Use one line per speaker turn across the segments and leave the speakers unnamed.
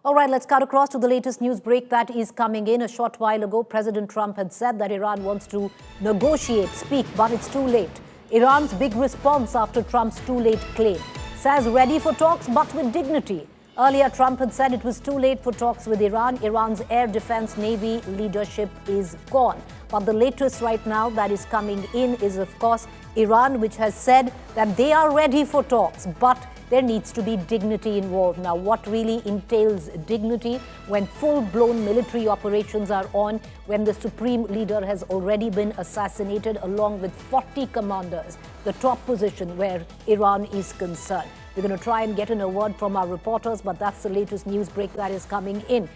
All right, let's cut across to the latest news break that is coming in. A short while ago, President Trump had said that Iran wants to negotiate, speak, but it's too late. Iran's big response after Trump's too late claim. Says ready for talks, but with dignity. Earlier, Trump had said it was too late for talks with Iran. Iran's air defense navy leadership is gone. But the latest right now that is coming in is, of course, Iran, which has said that they are ready for talks, but there needs to be dignity involved. Now, what really entails dignity when full-blown military operations are on, when the supreme leader has already been assassinated along with 40 commanders, the top position where Iran is concerned. We're going to try and get in a word from our reporters, but that's the latest news break that is coming in.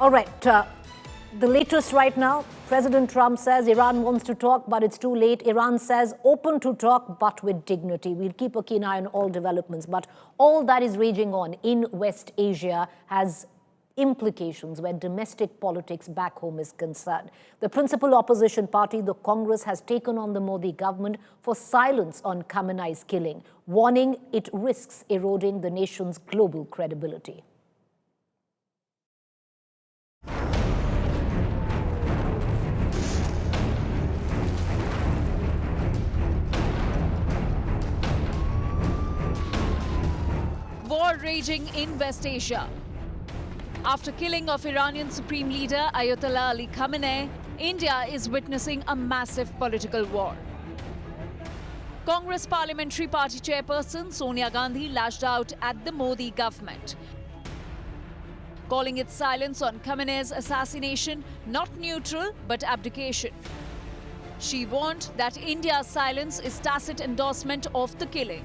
All right, the latest right now, President Trump says Iran wants to talk, but it's too late. Iran says open to talk, but with dignity. We'll keep a keen eye on all developments. But all that is raging on in West Asia has implications where domestic politics back home is concerned. The principal opposition party, the Congress, has taken on the Modi government for silence on Khamenei's killing, warning it risks eroding the nation's global credibility.
War raging in West Asia. After killing of Iranian Supreme Leader Ayatollah Ali Khamenei, India is witnessing a massive political war. Congress Parliamentary Party Chairperson Sonia Gandhi lashed out at the Modi government, calling its silence on Khamenei's assassination not neutral but abdication. She warned that India's silence is tacit endorsement of the killing.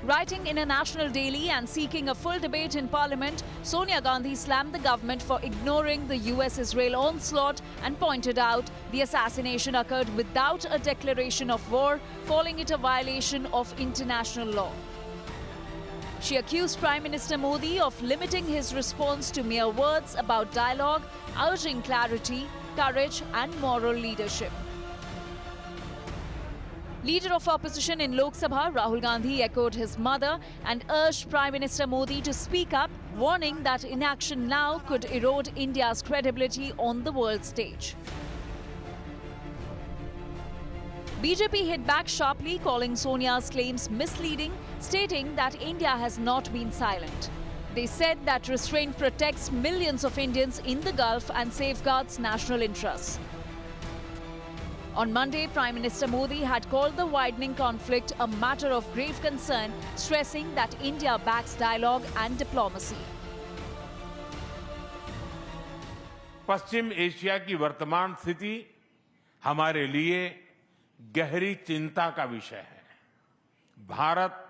Writing in a national daily and seeking a full debate in Parliament, Sonia Gandhi slammed the government for ignoring the US-Israel onslaught and pointed out the assassination occurred without a declaration of war, calling it a violation of international law. She accused Prime Minister Modi of limiting his response to mere words about dialogue, urging clarity, courage and moral leadership. Leader of opposition in Lok Sabha, Rahul Gandhi, echoed his mother and urged Prime Minister Modi to speak up, warning that inaction now could erode India's credibility on the world stage. BJP hit back sharply, calling Sonia's claims misleading, stating that India has not been silent. They said that restraint protects millions of Indians in the Gulf and safeguards national interests. On Monday, Prime Minister Modi had called the widening conflict a matter of grave concern, stressing that India backs dialogue and diplomacy.
Paschim Asia की वर्तमान स्थिति हमारे लिए गहरी चिंता का विषय है। भारत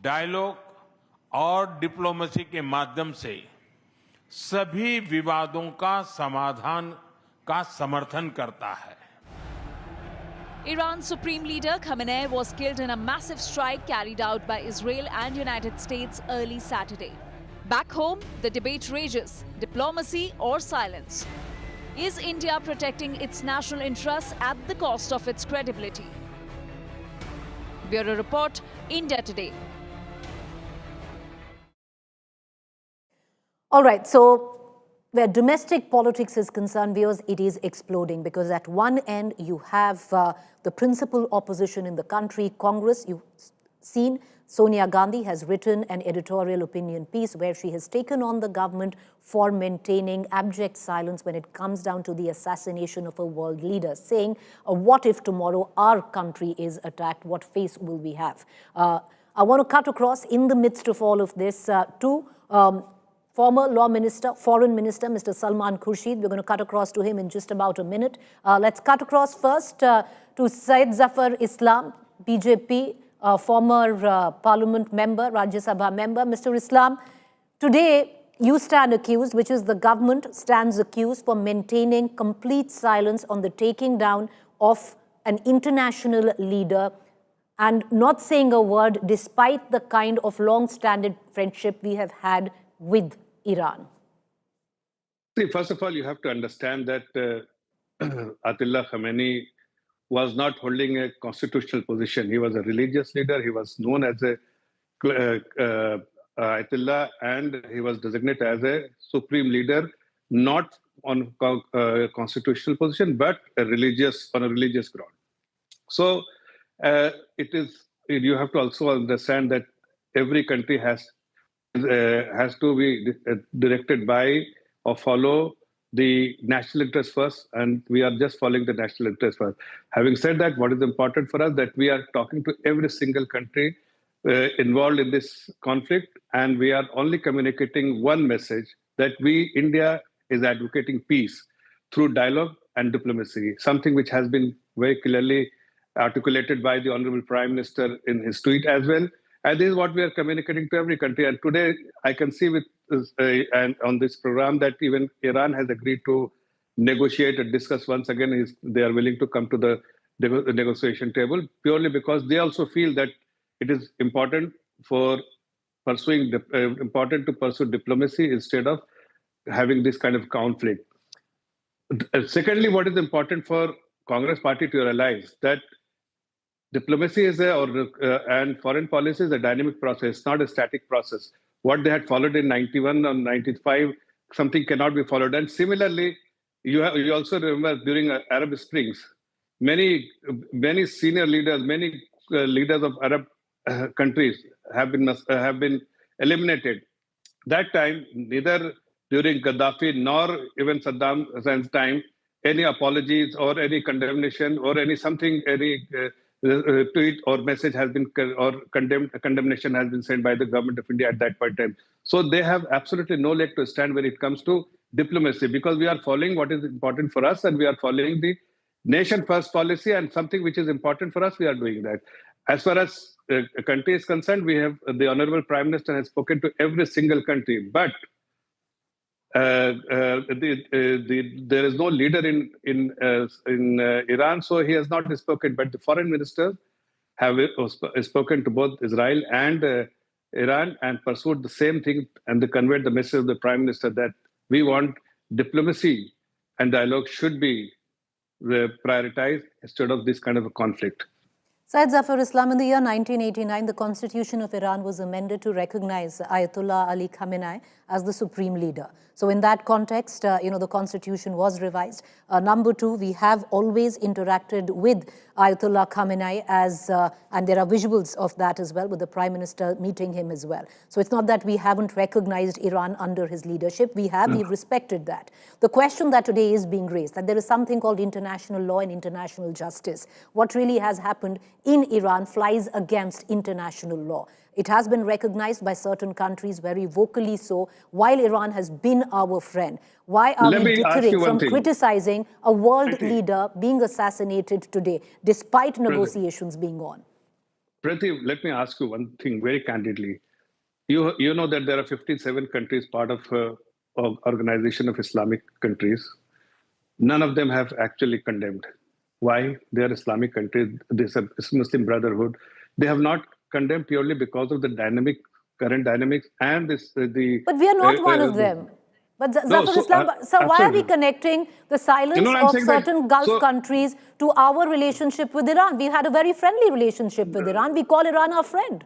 डायलॉग और डिप्लोमेसी के माध्यम से सभी विवादों का समाधान का समर्थन करता है।
Iran's Supreme Leader Khamenei was killed in a massive strike carried out by Israel and United States early Saturday. Back home, the debate rages: diplomacy or silence. Is India protecting its national interests at the cost of its credibility? Bureau Report, India Today.
All right, so where domestic politics is concerned, viewers, it is exploding because at one end you have the principal opposition in the country, Congress. You've seen Sonia Gandhi has written an editorial opinion piece where she has taken on the government for maintaining abject silence when it comes down to the assassination of a world leader, saying, what if tomorrow our country is attacked? What face will we have? I want to cut across in the midst of all of this to former Law Minister, Foreign Minister, Mr. Salman Khurshid. We're going to cut across to him in just about a minute. Let's cut across first to Syed Zafar Islam, BJP, former Parliament member, Rajya Sabha member. Mr. Islam, today you stand accused, which is the government stands accused for maintaining complete silence on the taking down of an international leader and not saying a word despite the kind of long-standing friendship we have had with Iran.
See, first of all, you have to understand that Ayatollah Khamenei was not holding a constitutional position. He was a religious leader. He was known as a Ayatollah, and he was designated as a supreme leader, not on constitutional position, but on a religious ground. So it is. You have to also understand that every country has to be directed by or follow the national interest first, and we are just following the national interest first. Having said that, what is important for us that we are talking to every single country involved in this conflict, and we are only communicating one message that we, India, is advocating peace through dialogue and diplomacy, something which has been very clearly articulated by the Honorable Prime Minister in his tweet as well. And this is what we are communicating to every country. And today, I can see and on this program that even Iran has agreed to negotiate and discuss once again. They are willing to come to the negotiation table purely because they also feel that it is important to pursue diplomacy instead of having this kind of conflict. Secondly, what is important for Congress Party to realize that diplomacy and foreign policy is a dynamic process, not a static process. What they had followed in 91 or 95, something cannot be followed. And similarly, you also remember during Arab Springs, many senior leaders, many leaders of Arab countries have been eliminated. That time, neither during Gaddafi nor even Saddam Hussein's time, any apologies or any condemnation or any tweet or message has been condemnation has been sent by the government of India at that point in time. So they have absolutely no leg to stand when it comes to diplomacy because we are following what is important for us and we are following the nation first policy, and something which is important for us, we are doing that. As far as a country is concerned, we have the Honorable Prime Minister has spoken to every single country, but there is no leader in Iran, so he has not spoken. But the foreign ministers have spoken to both Israel and Iran and pursued the same thing, and they conveyed the message of the Prime Minister that we want diplomacy and dialogue should be prioritized instead of this kind of a conflict.
Syed Zafar Islam, in the year 1989, the constitution of Iran was amended to recognize Ayatollah Ali Khamenei as the supreme leader. So in that context, the constitution was revised. Number two, we have always interacted with Ayatollah Khamenei and there are visuals of that as well, with the Prime Minister meeting him as well. So it's not that we haven't recognized Iran under his leadership. We've respected that. The question that today is being raised, that there is something called international law and international justice. What really has happened in Iran flies against international law. It has been recognized by certain countries very vocally so, while Iran has been our friend. Why are we deterring from criticizing a world leader being assassinated today, despite negotiations being on?
Priti, let me ask you one thing very candidly. You know that there are 57 countries part of Organization of Islamic Countries. None of them have actually condemned. Why? They are Islamic countries. This is Muslim Brotherhood. They have not condemned purely because of the current dynamics and
But we are not one of them. But Zafar Islam, so why are we connecting the silence of certain Gulf countries to our relationship with Iran? We've had a very friendly relationship with Iran. We call Iran our friend.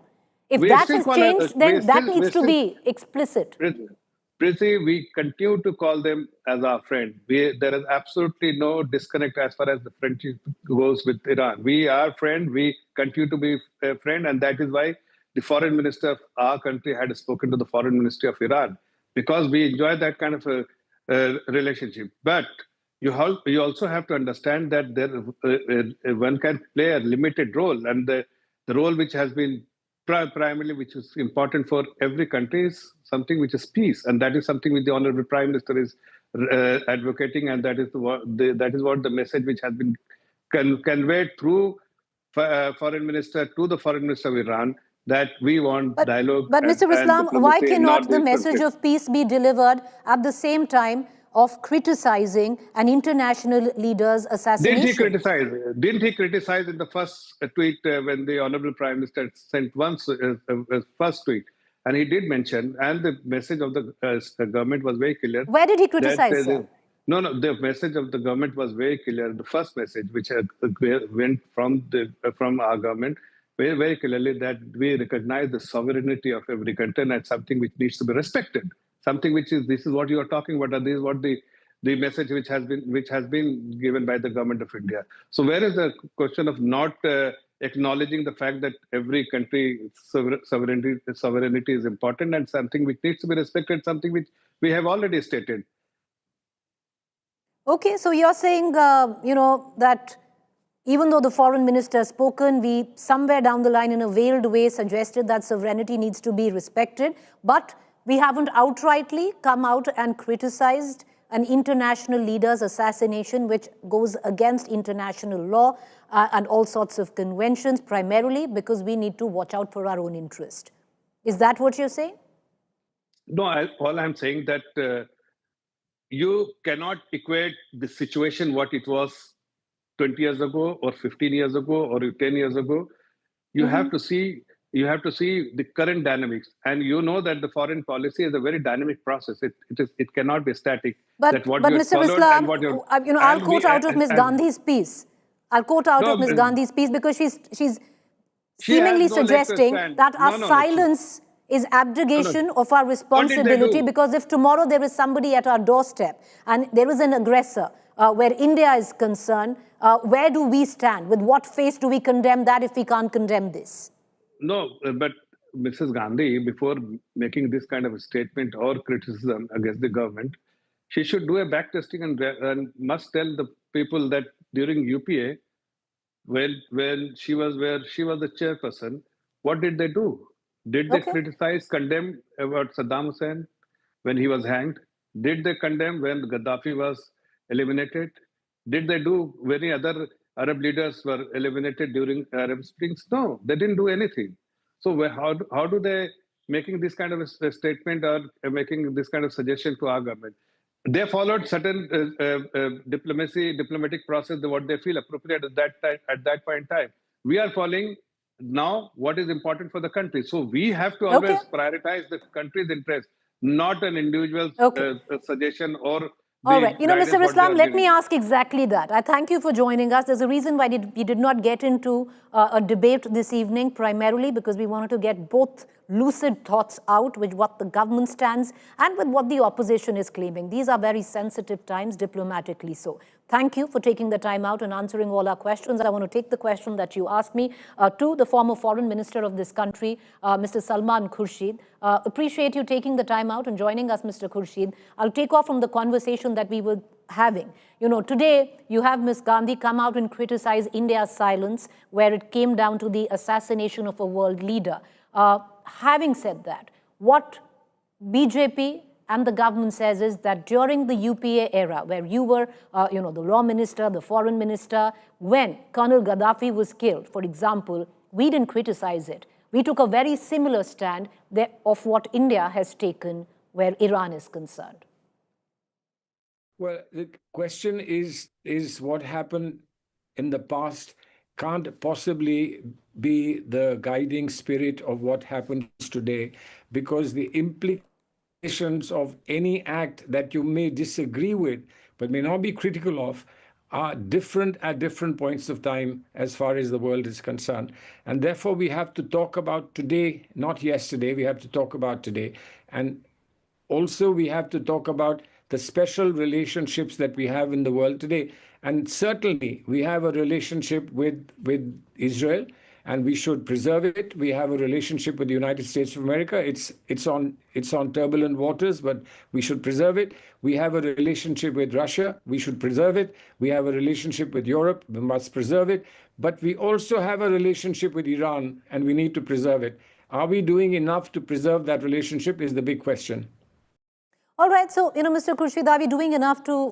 If that has changed, then that needs to be explicit.
Priti, we continue to call them as our friend. There is absolutely no disconnect as far as the friendship goes with Iran. We are friend. We continue to be a friend, and that is why the foreign minister of our country had spoken to the foreign ministry of Iran, because we enjoy that kind of a relationship. But you also have to understand that one can play a limited role, and the role which has been primarily, which is important for every country, is something which is peace, and that is something which the Honorable Prime Minister is advocating, and that is what the message which has been conveyed through Foreign Minister to the Foreign Minister of Iran, that we want dialogue.
But Mr. Islam, why cannot the message of peace be delivered at the same time of criticizing an international leader's assassination?
Didn't he criticize in the first tweet when the Honorable Prime Minister sent first tweet? And he did mention, and the message of the government was very clear.
Where did he criticize, sir?
No, the message of the government was very clear. The first message, which went from our government, very, very clearly that we recognize the sovereignty of every country, and that's something which needs to be respected. Something which is, this is what you are talking about, and this is what the message which has been given by the government of India. So where is the question of not acknowledging the fact that every country sovereignty is important and something which needs to be respected, something which we have already stated.
Okay, so you're saying, that even though the foreign minister has spoken, we somewhere down the line in a veiled way suggested that sovereignty needs to be respected, but we haven't outrightly come out and criticized an international leader's assassination, which goes against international law and all sorts of conventions, primarily because we need to watch out for our own interest. Is that what you're saying?
No, all I'm saying that you cannot equate the situation what it was 20 years ago or 15 years ago or 10 years ago. You have to see the current dynamics, and you know that the foreign policy is a very dynamic process. It cannot be static.
But Mr. Islam, I'll quote out of Ms. Gandhi's piece. I'll quote out of Ms. Gandhi's piece because she's seemingly suggesting that our silence is abdication of our responsibility, because if tomorrow there is somebody at our doorstep and there is an aggressor where India is concerned, where do we stand? With what face do we condemn that if we can't condemn this?
No, but Mrs. Gandhi, before making this kind of a statement or criticism against the government, she should do a backtesting and must tell the people that during UPA, when she was the chairperson, what did they do? Did they criticize, condemn about Saddam Hussein when he was hanged? Did they condemn when Gaddafi was eliminated? Did they do when any other Arab leaders were eliminated during Arab Springs? No, they didn't do anything. So how do they making this kind of a statement or making this kind of suggestion to our government? They followed certain diplomatic process, what they feel appropriate at that point in time. We are following now what is important for the country. So we have to always prioritize the country's interest, not an individual suggestion or.
All right. Mr. Islam, let me ask exactly that. I thank you for joining us. There's a reason why we did not get into a debate this evening, primarily because we wanted to get both lucid thoughts out with what the government stands and with what the opposition is claiming. These are very sensitive times, diplomatically so. Thank you for taking the time out and answering all our questions. I want to take the question that you asked me to the former foreign minister of this country, Mr. Salman Khurshid. Appreciate you taking the time out and joining us, Mr. Khurshid. I'll take off from the conversation that we were having. Today you have Ms. Gandhi come out and criticize India's silence, where it came down to the assassination of a world leader. Having said that, what BJP and the government says is that during the UPA era, where you were, the law minister, the foreign minister, when Colonel Gaddafi was killed, for example, we didn't criticize it. We took a very similar stand of what India has taken where Iran is concerned.
Well, the question is what happened in the past can't possibly be the guiding spirit of what happens today, because the implications of any act that you may disagree with but may not be critical of are different at different points of time as far as the world is concerned. And therefore, we have to talk about today, not yesterday. We have to talk about today. And also, we have to talk about the special relationships that we have in the world today. And certainly, we have a relationship with Israel, and we should preserve it. We have a relationship with the United States of America. It's on turbulent waters, but we should preserve it. We have a relationship with Russia. We should preserve it. We have a relationship with Europe. We must preserve it. But we also have a relationship with Iran, and we need to preserve it. Are we doing enough to preserve that relationship is the big question.
All right, so, Mr. Khurshid, are we doing enough to,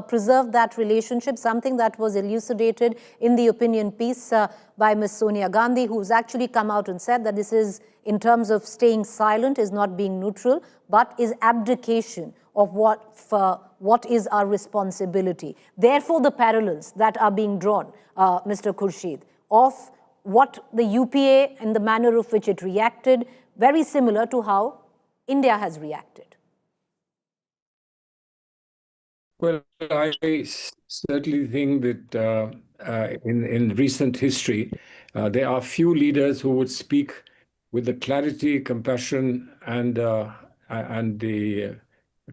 preserve that relationship, something that was elucidated in the opinion piece by Ms. Sonia Gandhi, who's actually come out and said that this is, in terms of staying silent, is not being neutral, but is abdication of what is our responsibility. Therefore, the parallels that are being drawn, Mr. Khurshid, of what the UPA and the manner of which it reacted, very similar to how India has reacted.
Well, I certainly think that in recent history, There are few leaders who would speak with the clarity, compassion, and the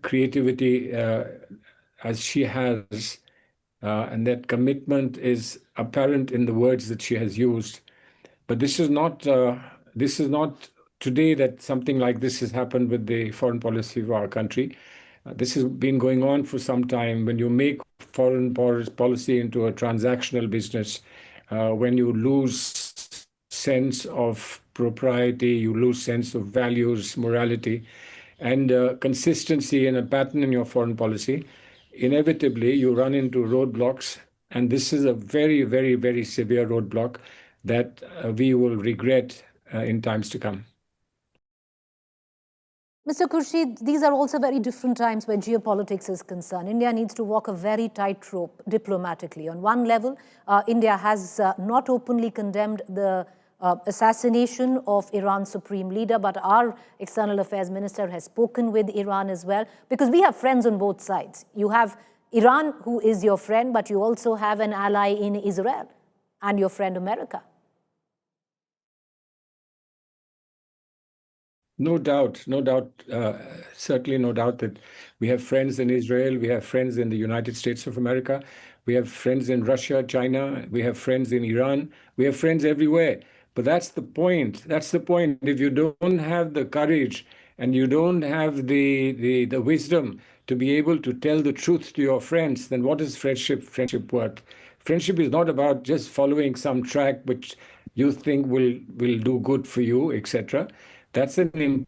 creativity as she has, and that commitment is apparent in the words that she has used. But this is not today that something like this has happened with the foreign policy of our country. This has been going on for some time. When you make foreign policy into a transactional business, when you lose sense of propriety, you lose sense of values, morality, and consistency and a pattern in your foreign policy, inevitably you run into roadblocks. And this is a very, very, very severe roadblock that we will regret in times to come.
Mr. Khurshid, these are also very different times where geopolitics is concerned. India needs to walk a very tightrope diplomatically. On one level, India has not openly condemned the assassination of Iran's supreme leader, but our external affairs minister has spoken with Iran as well, because we have friends on both sides. You have Iran, who is your friend, but you also have an ally in Israel and your friend America.
No doubt, certainly no doubt that we have friends in Israel, we have friends in the United States of America, we have friends in Russia, China, we have friends in Iran, we have friends everywhere. But that's the point. That's the point. If you don't have the courage and you don't have the wisdom to be able to tell the truth to your friends, then what is friendship worth? Friendship is not about just following some track which you think will do good for you, etc. That's an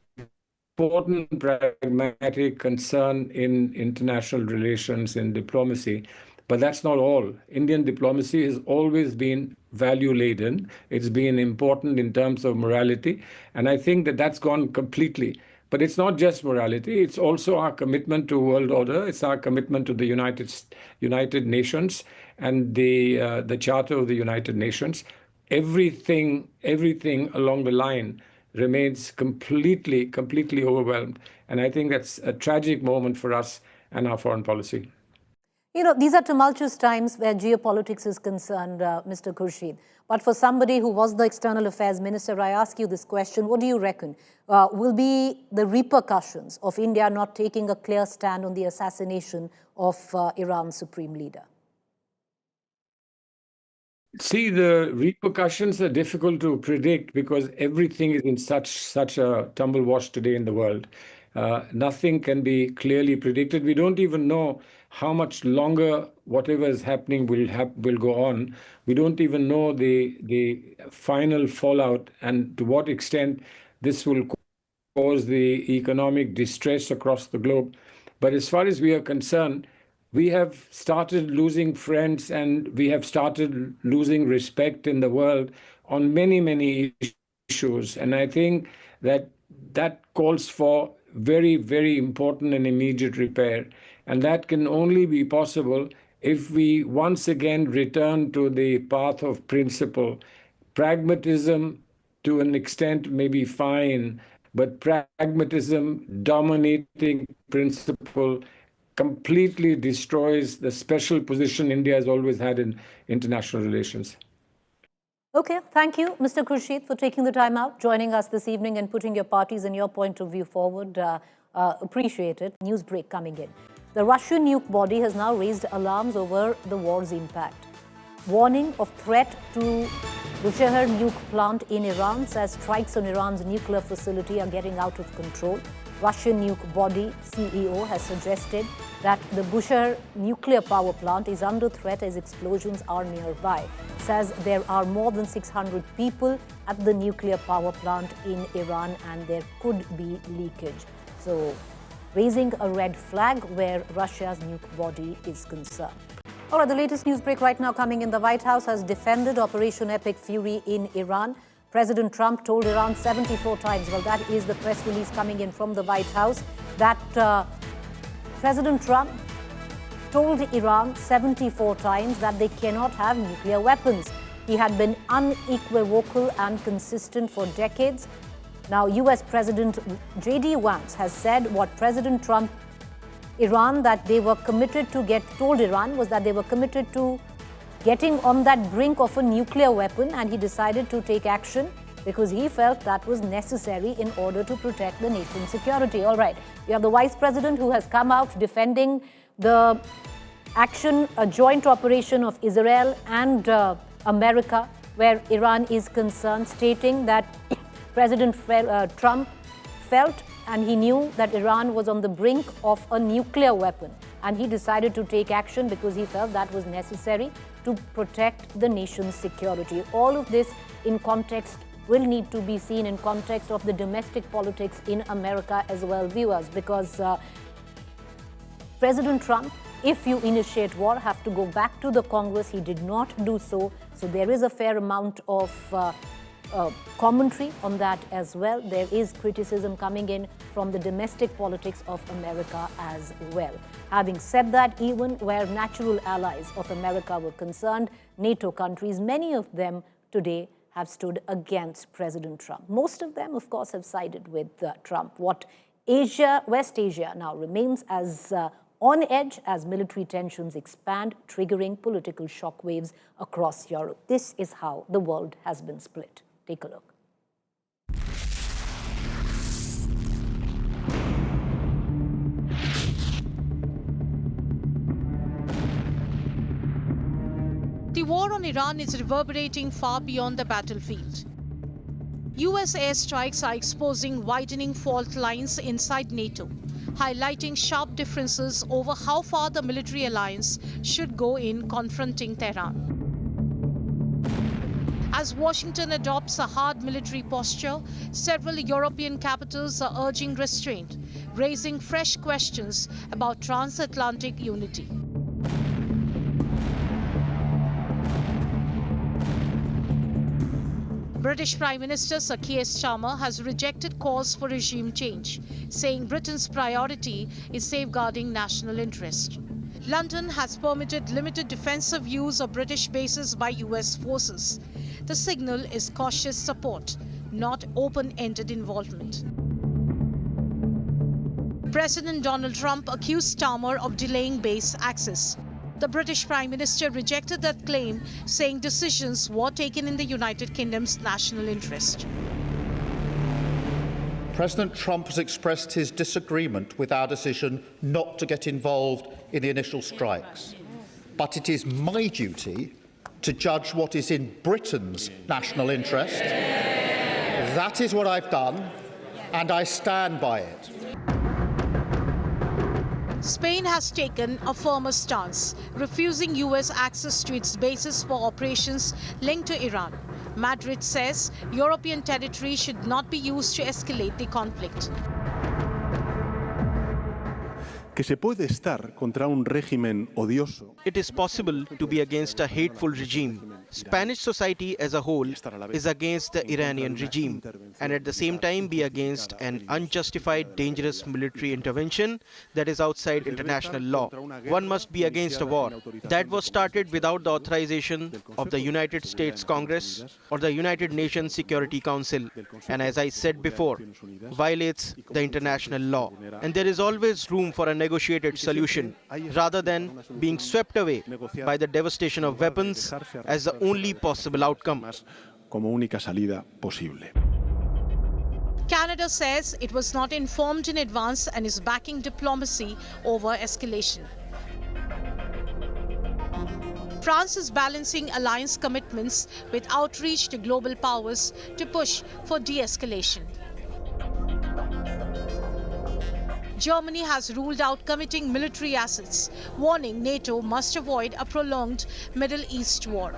important pragmatic concern in international relations and diplomacy. But that's not all. Indian diplomacy has always been value-laden. It's been important in terms of morality. And I think that that's gone completely. But it's not just morality. It's also our commitment to world order. It's our commitment to the United Nations and the Charter of the United Nations. Everything along the line remains completely overwhelmed. And I think that's a tragic moment for us and our foreign policy.
You know, these are tumultuous times where geopolitics is concerned, Mr. Khurshid. But for somebody who was the external affairs minister, I ask you this question. What do you reckon will be the repercussions of India not taking a clear stand on the assassination of Iran's supreme leader?
See, the repercussions are difficult to predict because everything is in such a tumble wash today in the world. Nothing can be clearly predicted. We don't even know how much longer whatever is happening will go on. We don't even know the final fallout and to what extent this will cause the economic distress across the globe. But as far as we are concerned, we have started losing friends and we have started losing respect in the world on many issues. And I think that calls for very, very important and immediate repair. And that can only be possible if we once again return to the path of principle. Pragmatism, to an extent, may be fine, but pragmatism dominating principle completely destroys the special position India has always had in international relations.
Okay, thank you, Mr. Khurshid, for taking the time out, joining us this evening and putting your parties and your point of view forward. Appreciate it. News break coming in. The Russian nuke body has now raised alarms over the war's impact. Warning of threat to Bushehr nuke plant in Iran says strikes on Iran's nuclear facility are getting out of control. Russian nuke body CEO has suggested that the Bushehr nuclear power plant is under threat as explosions are nearby. Says there are more than 600 people at the nuclear power plant in Iran and there could be leakage. So, raising a red flag where Russia's nuke body is concerned. All right, the latest news break right now coming in. The White House has defended Operation Epic Fury in Iran. President Trump told Iran 74 times, well, that is the press release coming in from the White House, that President Trump told Iran 74 times that they cannot have nuclear weapons. He had been unequivocal and consistent for decades. Now, U.S. President J.D. Vance has said what President Trump, Iran, that they were committed to told Iran was that they were committed to getting on that brink of a nuclear weapon, and he decided to take action because he felt that was necessary in order to protect the nation's security. All right, you have the Vice President who has come out defending the action, a joint operation of Israel and America, where Iran is concerned, stating that President Trump felt and he knew that Iran was on the brink of a nuclear weapon, and he decided to take action because he felt that was necessary to protect the nation's security. All of this in context will need to be seen in context of the domestic politics in America as well, viewers, because President Trump, if you initiate war, have to go back to the Congress. He did not do so. So there is a fair amount of commentary on that as well. There is criticism coming in from the domestic politics of America as well. Having said that, even where natural allies of America were concerned, NATO countries, many of them today have stood against President Trump. Most of them, of course, have sided with Trump. What West Asia now remains as on edge as military tensions expand, triggering political shockwaves across Europe. This is how the world has been split. Take a look.
The war on Iran is reverberating far beyond the battlefield. US airstrikes are exposing widening fault lines inside NATO, highlighting sharp differences over how far the military alliance should go in confronting Tehran. As Washington adopts a hard military posture, several European capitals are urging restraint, raising fresh questions about transatlantic unity. British Prime Minister Sir Keir Starmer has rejected calls for regime change, saying Britain's priority is safeguarding national interest. London has permitted limited defensive use of British bases by US forces. The signal is cautious support, not open-ended involvement. President Donald Trump accused Starmer of delaying base access. The British Prime Minister rejected that claim, saying decisions were taken in the United Kingdom's national interest.
President Trump has expressed his disagreement with our decision not to get involved in the initial strikes. But it is my duty to judge what is in Britain's national interest. That is what I've done, and I stand by it.
Spain has taken a firmer stance, refusing US access to its bases for operations linked to Iran. Madrid says European territory should not be used to escalate the conflict.
Que se puede estar contra un régimen odioso.
It is possible to be against a hateful regime. Spanish society as a whole is against the Iranian regime and at the same time be against an unjustified, dangerous military intervention that is outside international law. One must be against a war that was started without the authorization of the United States Congress or the United Nations Security Council, and as I said before, violates the international law. And there is always room for a negotiated solution rather than being swept away by the devastation of weapons as the only possible outcome.
Como única salida posible.
Canada says it was not informed in advance and is backing diplomacy over escalation. France is balancing alliance commitments with outreach to global powers to push for de-escalation. Germany has ruled out committing military assets, warning NATO must avoid a prolonged Middle East war.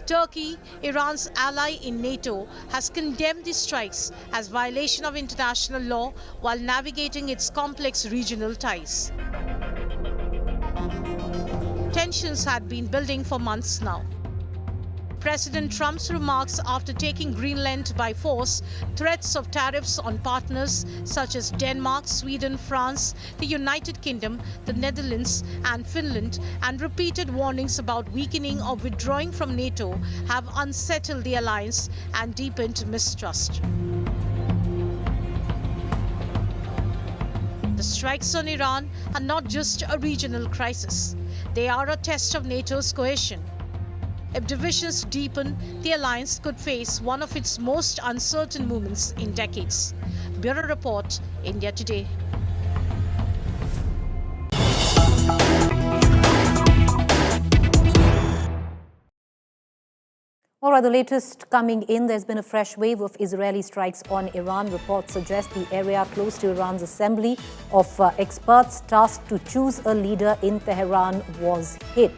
Turkey, Iran's ally in NATO, has condemned the strikes as violation of international law while navigating its complex regional ties. Tensions had been building for months now. President Trump's remarks after taking Greenland by force, threats of tariffs on partners such as Denmark, Sweden, France, the United Kingdom, the Netherlands and Finland, and repeated warnings about weakening or withdrawing from NATO have unsettled the alliance and deepened mistrust. The strikes on Iran are not just a regional crisis. They are a test of NATO's cohesion. If divisions deepen, the alliance could face one of its most uncertain moments in decades. Bureau Report, India Today.
All right, the latest coming in, there's been a fresh wave of Israeli strikes on Iran. Reports suggest the area close to Iran's assembly of experts tasked to choose a leader in Tehran was hit.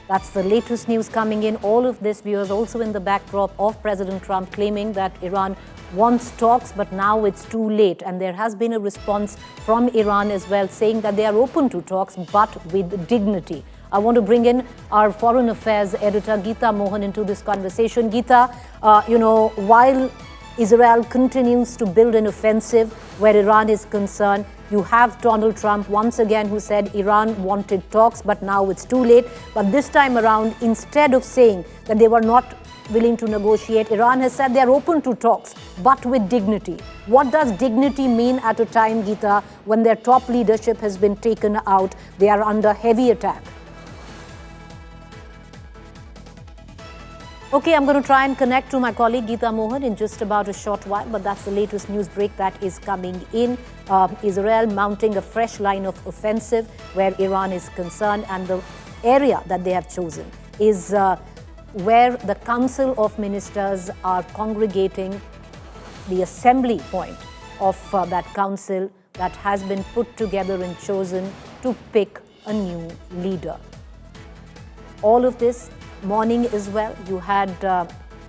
That's the latest news coming in. All of this, viewers, also in the backdrop of President Trump claiming that Iran wants talks, but now it's too late. And there has been a response from Iran as well, saying that they are open to talks, but with dignity. I want to bring in our foreign affairs editor, Geeta Mohan, into this conversation. Geeta, while Israel continues to build an offensive where Iran is concerned, you have Donald Trump once again who said Iran wanted talks, but now it's too late. But this time around, instead of saying that they were not willing to negotiate, Iran has said they're open to talks, but with dignity. What does dignity mean at a time, Geeta, when their top leadership has been taken out? They are under heavy attack. Okay, I'm going to try and connect to my colleague Geeta Mohan in just about a short while, but that's the latest news break that is coming in. Israel mounting a fresh line of offensive where Iran is concerned, and the area that they have chosen is where the Council of Ministers are congregating, the assembly point of that council that has been put together and chosen to pick a new leader. All of this morning as well, you had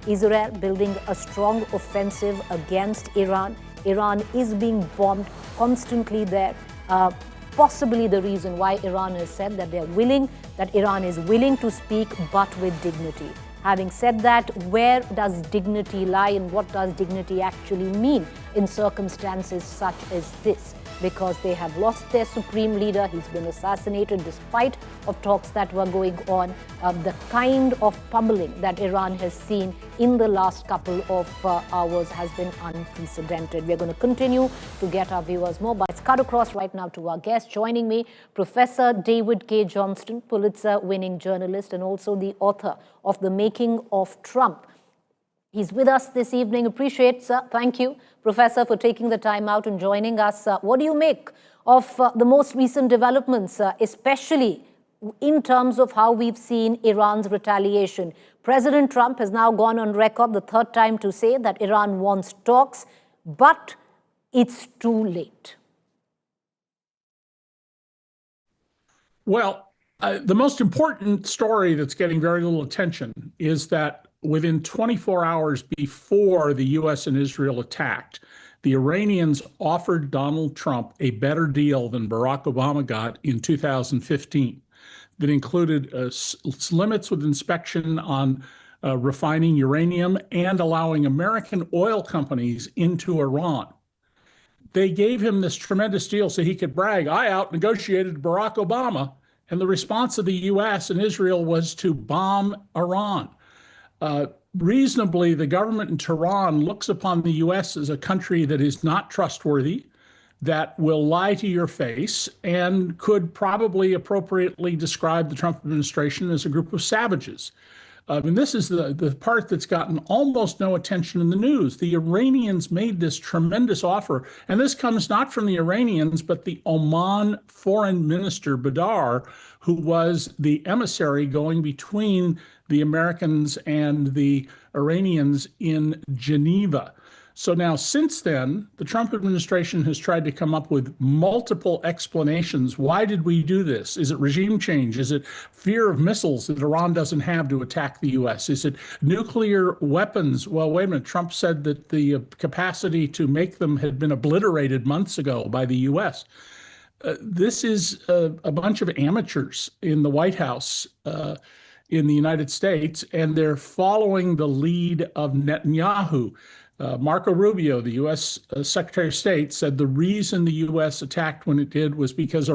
Israel building a strong offensive against Iran. Iran is being bombed constantly there. Possibly the reason why Iran has said that Iran is willing to speak, but with dignity. Having said that, where does dignity lie and what does dignity actually mean in circumstances such as this? Because they have lost their supreme leader. He's been assassinated despite of talks that were going on. The kind of pummeling that Iran has seen in the last couple of hours has been unprecedented. We're going to continue to get our viewers more, but let's cut across right now to our guest. Joining me, Professor David K. Johnston, Pulitzer-winning journalist and also the author of The Making of Trump. He's with us this evening. Appreciate, sir. Thank you, Professor, for taking the time out and joining us. What do you make of the most recent developments, especially in terms of how we've seen Iran's retaliation? President Trump has now gone on record the third time to say that Iran wants talks, but it's too late.
Well, the most important story that's getting very little attention is that within 24 hours before the U.S. and Israel attacked, the Iranians offered Donald Trump a better deal than Barack Obama got in 2015 that included limits with inspection on refining uranium and allowing American oil companies into Iran. They gave him this tremendous deal so he could brag, I out-negotiated Barack Obama, and the response of the U.S. and Israel was to bomb Iran. Reasonably, the government in Tehran looks upon the U.S. as a country that is not trustworthy, that will lie to your face, and could probably appropriately describe the Trump administration as a group of savages. And this is the part that's gotten almost no attention in the news. The Iranians made this tremendous offer, and this comes not from the Iranians, but the Oman foreign minister, Badr, who was the emissary going between the Americans and the Iranians in Geneva. So now, since then, the Trump administration has tried to come up with multiple explanations. Why did we do this? Is it regime change? Is it fear of missiles that Iran doesn't have to attack the U.S.? Is it nuclear weapons? Well, wait a minute. Trump said that the capacity to make them had been obliterated months ago by the U.S. This is a bunch of amateurs in the White House in the United States, and they're following the lead of Netanyahu. Marco Rubio, the U.S. Secretary of State, said the reason the U.S. attacked when it did was because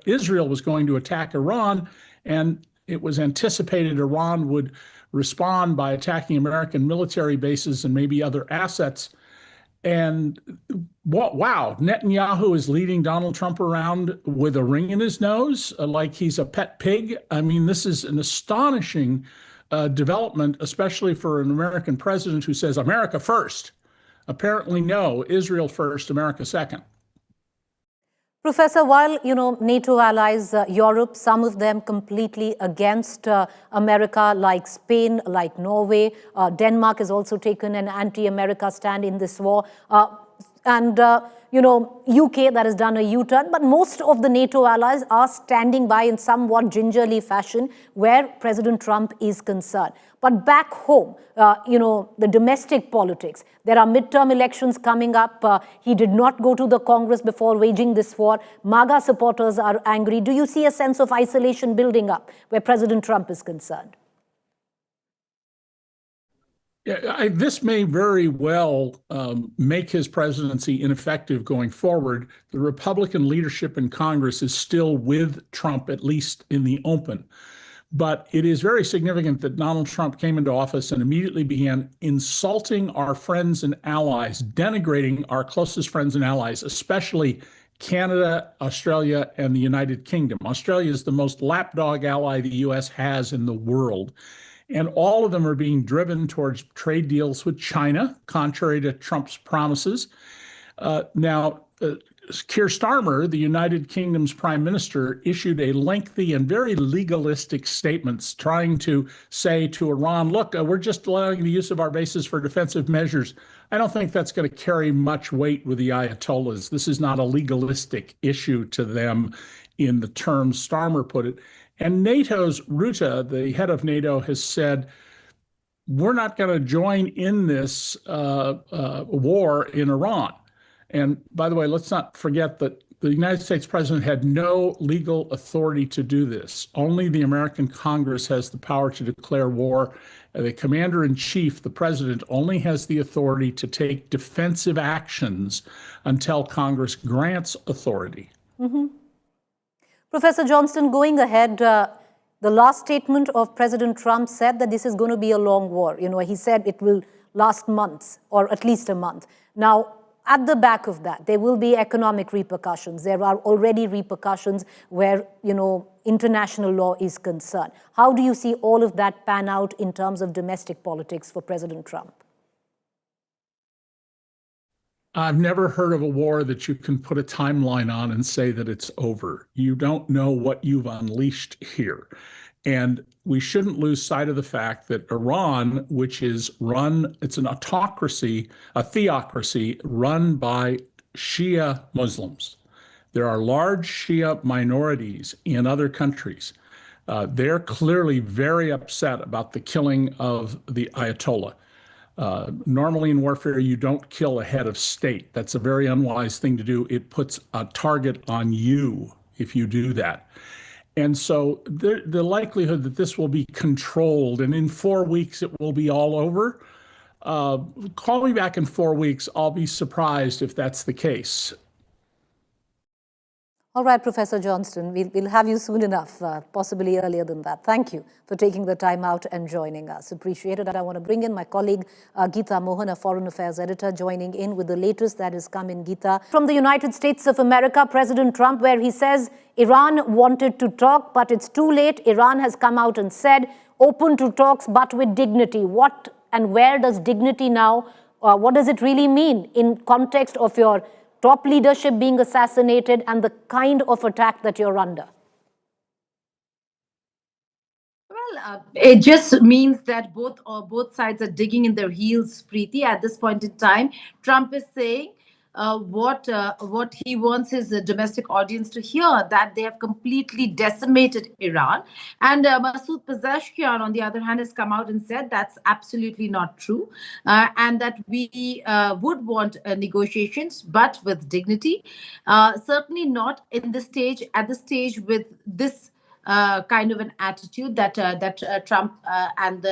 Israel was going to attack Iran, and it was anticipated Iran would respond by attacking American military bases and maybe other assets. And wow, Netanyahu is leading Donald Trump around with a ring in his nose, like he's a pet pig. I mean, this is an astonishing development, especially for an American president who says America first. Apparently, no, Israel first, America second.
Professor, while, NATO allies, Europe, some of them completely against America, like Spain, like Norway, Denmark has also taken an anti-America stand in this war. And, UK that has done a U-turn, but most of the NATO allies are standing by in somewhat gingerly fashion where President Trump is concerned. But back home, the domestic politics, there are midterm elections coming up. He did not go to the Congress before waging this war. MAGA supporters are angry. Do you see a sense of isolation building up where President Trump is concerned?
Yeah, this may very well make his presidency ineffective going forward. The Republican leadership in Congress is still with Trump, at least in the open. But it is very significant that Donald Trump came into office and immediately began insulting our friends and allies, denigrating our closest friends and allies, especially Canada, Australia, and the United Kingdom. Australia is the most lapdog ally the U.S. has in the world. And all of them are being driven towards trade deals with China, contrary to Trump's promises. Now, Keir Starmer, the United Kingdom's prime minister, issued a lengthy and very legalistic statements trying to say to Iran, look, we're just allowing the use of our bases for defensive measures. I don't think that's going to carry much weight with the Ayatollahs. This is not a legalistic issue to them in the terms Starmer put it. And NATO's Rutte, the head of NATO, has said, we're not going to join in this war in Iran. And by the way, let's not forget that the United States president had no legal authority to do this. Only the American Congress has the power to declare war. The commander-in-chief, the president, only has the authority to take defensive actions until Congress grants authority.
Mm-hmm. Professor Johnston, going ahead, the last statement of President Trump said that this is going to be a long war. He said it will last months, or at least a month. Now, at the back of that, there will be economic repercussions. There are already repercussions where, international law is concerned. How do you see all of that pan out in terms of domestic politics for President Trump?
I've never heard of a war that you can put a timeline on and say that it's over. You don't know what you've unleashed here. And we shouldn't lose sight of the fact that Iran, which is it's an autocracy, a theocracy run by Shia Muslims. There are large Shia minorities in other countries. They're clearly very upset about the killing of the Ayatollah. Normally in warfare, you don't kill a head of state. That's a very unwise thing to do. It puts a target on you if you do that. And so the likelihood that this will be controlled and in 4 weeks it will be all over, call me back in 4 weeks. I'll be surprised if that's the case.
All right, Professor Johnston, we'll have you soon enough, possibly earlier than that. Thank you for taking the time out and joining us. Appreciate it. I want to bring in my colleague, Geeta Mohan, a foreign affairs editor, joining in with the latest that has come in, Geeta. From the United States of America, President Trump, where he says Iran wanted to talk, but it's too late. Iran has come out and said, open to talks, but with dignity. What and where does dignity now, what does it really mean in context of your top leadership being assassinated and the kind of attack that you're under?
Well, it just means that both sides are digging in their heels, Preeti. At this point in time, Trump is saying what he wants his domestic audience to hear, that they have completely decimated Iran. And Masoud Pezeshkian, on the other hand, has come out and said that's absolutely not true, and that we would want negotiations, but with dignity. Certainly not at the stage with this kind of an attitude that Trump and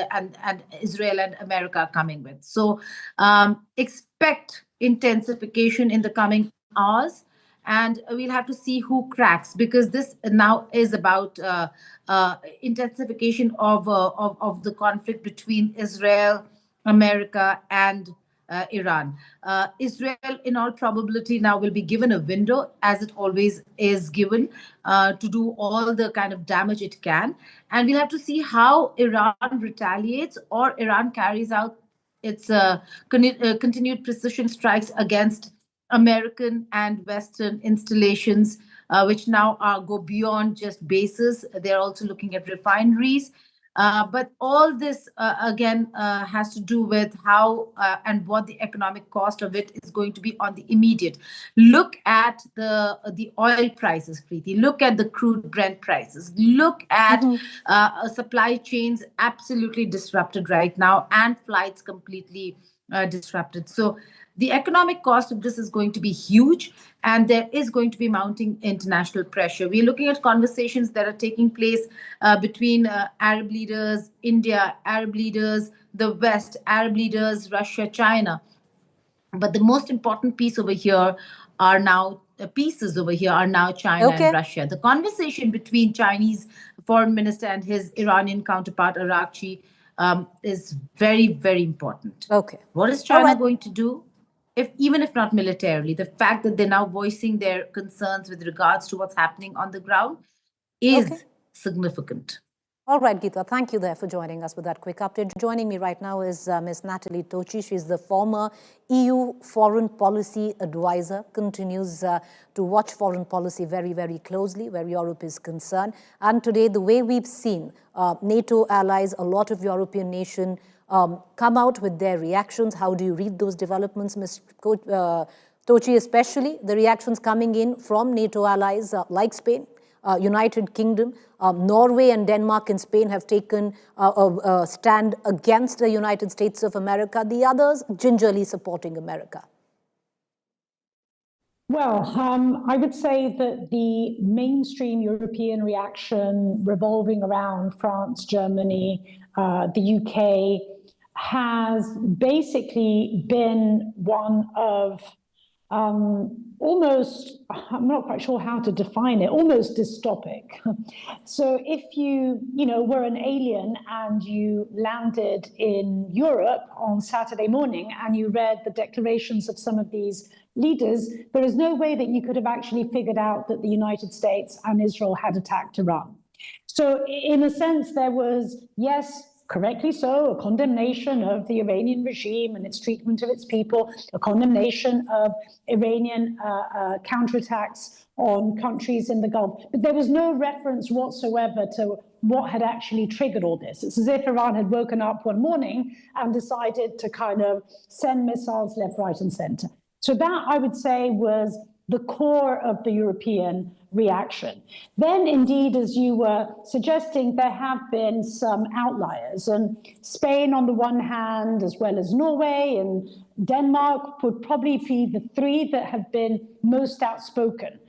Israel and America are coming with. So expect intensification in the coming hours, and we'll have to see who cracks, because this now is about intensification of the conflict between Israel, America, and Iran. Israel, in all probability, now will be given a window, as it always is given, to do all the kind of damage it can. And we'll have to see how Iran retaliates or Iran carries out its continued precision strikes against American and Western installations, which now go beyond just bases. They're also looking at refineries. But all this, again, has to do with how and what the economic cost of it is going to be on the immediate. Look at the oil prices, Preeti. Look at the crude Brent prices. Look at supply chains absolutely disrupted right now and flights completely disrupted. So the economic cost of this is going to be huge, and there is going to be mounting international pressure. We're looking at conversations that are taking place between Arab leaders, India, Arab leaders, the West, Arab leaders, Russia, China. But the most important piece over here are now pieces over here are now China and Russia. The conversation between Chinese foreign minister and his Iranian counterpart, Araghchi, is very, very important. What is China going to do? Even if not militarily, the fact that they're now voicing their concerns with regards to what's happening on the ground is significant.
All right, Geeta, thank you there for joining us with that quick update. Joining me right now is Ms. Natalie Tochi. She's the former EU foreign policy advisor, continues to watch foreign policy very, very closely where Europe is concerned. And today, the way we've seen NATO allies, a lot of European nations come out with their reactions. How do you read those developments, Ms. Tochi, especially the reactions coming in from NATO allies like Spain, United Kingdom, Norway and Denmark and Spain have taken a stand against the United States of America, the others gingerly supporting America?
Well, I would say that the mainstream European reaction revolving around France, Germany, the UK, has basically been one of almost, I'm not quite sure how to define it, almost dystopic. So if you were an alien and you landed in Europe on Saturday morning and you read the declarations of some of these leaders, there is no way that you could have actually figured out that the United States and Israel had attacked Iran. So in a sense, there was, yes, correctly so, a condemnation of the Iranian regime and its treatment of its people, a condemnation of Iranian counterattacks on countries in the Gulf. But there was no reference whatsoever to what had actually triggered all this. It's as if Iran had woken up one morning and decided to kind of send missiles left, right, and center. So that, I would say, was the core of the European reaction. Then, indeed, as you were suggesting, there have been some outliers. And Spain, on the one hand, as well as Norway and Denmark, would probably be the three that have been most outspoken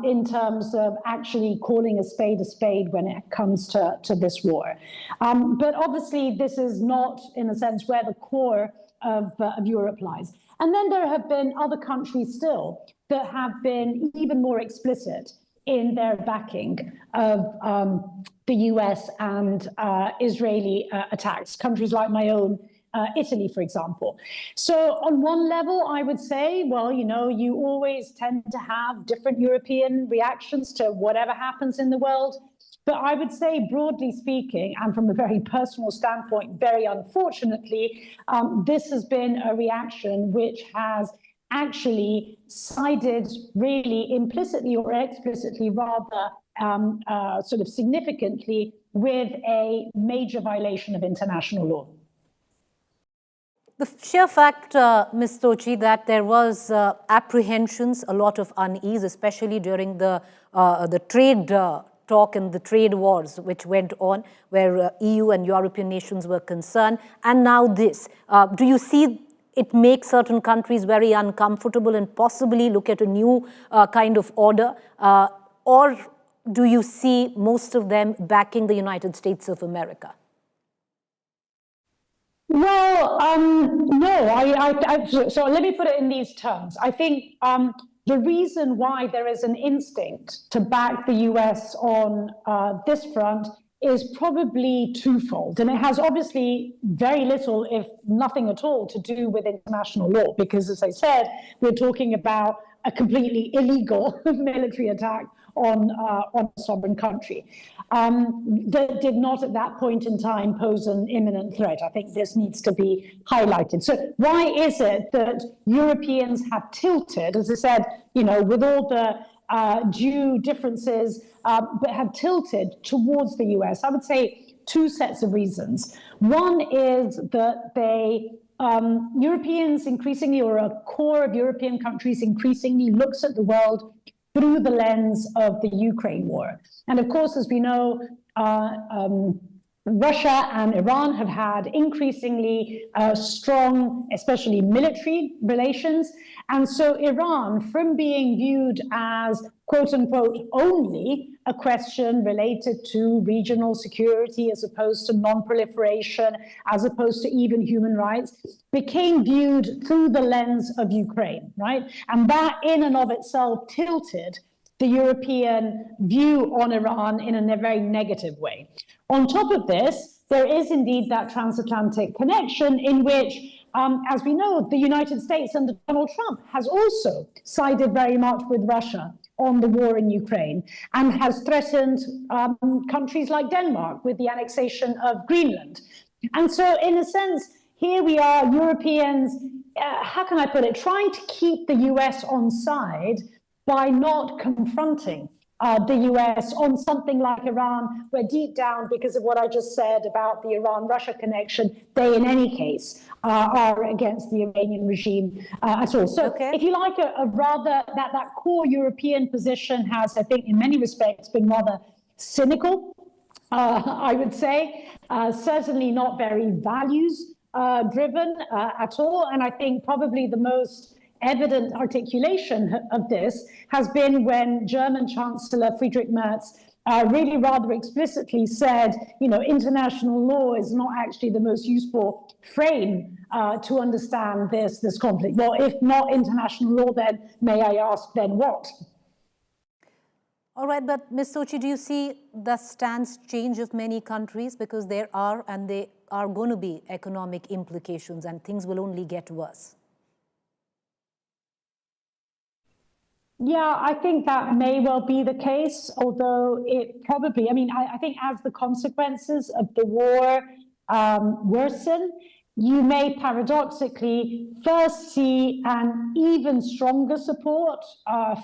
in terms of actually calling a spade when it comes to this war. But obviously, this is not, in a sense, where the core of Europe lies. And then there have been other countries still that have been even more explicit in their backing of the US and Israeli attacks, countries like my own, Italy, for example. So on one level, I would say, well, you always tend to have different European reactions to whatever happens in the world. But I would say, broadly speaking, and from a very personal standpoint, very unfortunately, this has been a reaction which has actually sided really implicitly or explicitly, rather sort of significantly, with a major violation of international law.
The sheer fact, Ms. Tochi, that there was apprehensions, a lot of unease, especially during the trade talk and the trade wars which went on, where EU and European nations were concerned, and now this. Do you see it makes certain countries very uncomfortable and possibly look at a new kind of order? Or do you see most of them backing the United States of America?
Well, no, so let me put it in these terms. I think the reason why there is an instinct to back the US on this front is probably twofold. And it has obviously very little, if nothing at all, to do with international law, because, as I said, we're talking about a completely illegal military attack on a sovereign country that did not at that point in time pose an imminent threat. I think this needs to be highlighted. So why is it that Europeans have tilted, as I said, with all the due differences, but have tilted towards the US? I would say two sets of reasons. One is that Europeans increasingly, or a core of European countries increasingly, looks at the world through the lens of the Ukraine war. And of course, as we know, Russia and Iran have had increasingly strong, especially military relations. And so Iran, from being viewed as, quote unquote, only a question related to regional security as opposed to non-proliferation, as opposed to even human rights, became viewed through the lens of Ukraine, right? And that in and of itself tilted the European view on Iran in a very negative way. On top of this, there is indeed that transatlantic connection in which, as we know, the United States under Donald Trump has also sided very much with Russia on the war in Ukraine and has threatened countries like Denmark with the annexation of Greenland. And so, in a sense, here we are, Europeans, how can I put it, trying to keep the US on side by not confronting the US on something like Iran, where deep down, because of what I just said about the Iran-Russia connection, they in any case are against the Iranian regime at all. So if you like, a rather, that core European position has, I think, in many respects been rather cynical, I would say, certainly not very values driven at all. And I think probably the most evident articulation of this has been when German Chancellor Friedrich Merz really rather explicitly said, international law is not actually the most useful frame to understand this conflict. Well, if not international law, then may I ask, then what?
All right, but Ms. Sochi, do you see the stance change of many countries? Because there are, and they are going to be, economic implications, and things will only get worse.
Yeah, I think that may well be the case, although it probably, I think as the consequences of the war worsen, you may paradoxically first see an even stronger support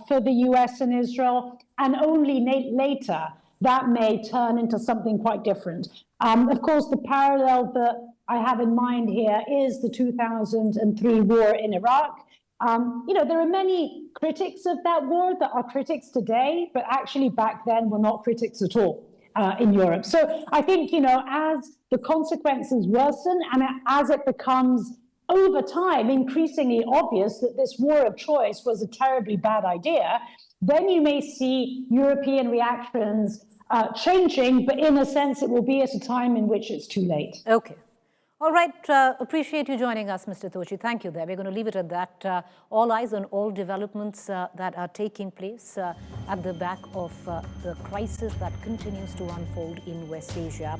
for the US and Israel, and only later that may turn into something quite different. Of course, the parallel that I have in mind here is the 2003 war in Iraq. There are many critics of that war that are critics today, but actually back then were not critics at all in Europe. So I think, as the consequences worsen and as it becomes over time increasingly obvious that this war of choice was a terribly bad idea, then you may see European reactions changing, but in a sense it will be at a time in which it's too late.
Okay. All right, appreciate you joining us, Mr. Tochi. Thank you there. We're going to leave it at that. All eyes on all developments that are taking place at the back of the crisis that continues to unfold in West Asia.